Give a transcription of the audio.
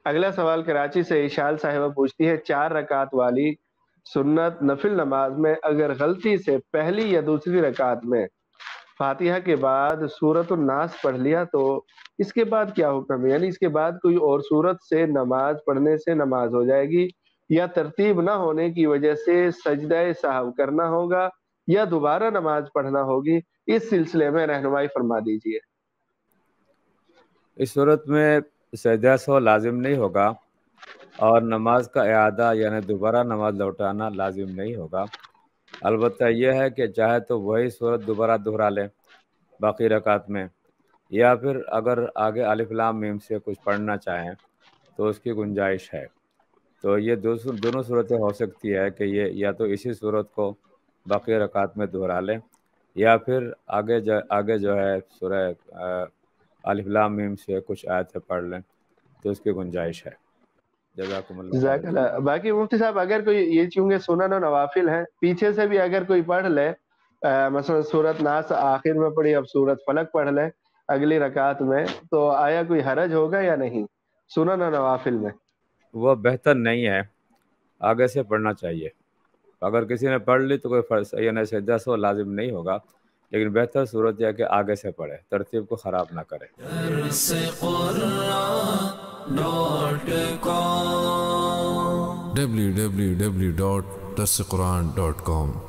اگلا سوال کراچی سے اشال صاحبہ پوچھتی ہے 4 رکعت والی سنت نفل نماز میں اگر غلطی سے پہلی یا دوسری رکعت میں فاتحہ کے بعد سورۃ الناس پڑھ لیا تو اس کے بعد کیا حکم ہے؟ یعنی اس کے بعد کوئی اور سورت سے نماز پڑھنے سے نماز ہو جائے گی، یا ترتیب نہ ہونے کی وجہ سے سجدہ سہو کرنا ہوگا، یا دوبارہ نماز پڑھنا ہوگی؟ اس سلسلے میں رہنمائی فرما دیجیے۔ اس صورت میں سجدہ سہو لازم نہیں ہوگا، اور نماز کا اعادہ یعنی دوبارہ نماز لوٹانا لازم نہیں ہوگا۔ البتہ یہ ہے کہ چاہے تو وہی صورت دوبارہ دہرا لیں باقی رکعت میں، یا پھر اگر آگے الف لام میم سے کچھ پڑھنا چاہیں تو اس کی گنجائش ہے۔ تو یہ دونوں صورتیں ہو سکتی ہے کہ یہ یا تو اسی صورت کو باقی رکعت میں دہرا لیں، یا پھر آگے جو ہے سورہ الف لام میم سے کچھ آیتیں پڑھ لیں، تو اس کی گنجائش ہے۔ جزاکم اللہ جزاک خیر۔ اللہ۔ باقی مفتی صاحب اگر کوئی یہ چونکہ سنن و نوافل ہیں، پیچھے سے بھی اگر کوئی پڑھ لے، مثلا سورت ناس آخر میں پڑھی، اب سورت فلق پڑھ لے اگلی رکعت میں، تو آیا کوئی حرج ہوگا یا نہیں سنن و نوافل میں؟ وہ بہتر نہیں ہے، آگے سے پڑھنا چاہیے۔ اگر کسی نے پڑھ لی تو کوئی فرض یعنی سجدہ سہو لازم نہیں ہوگا، لیکن بہتر صورت یہ ہے کہ آگے سے پڑھے، ترتیب کو خراب نہ کرے۔ www.darsequran.com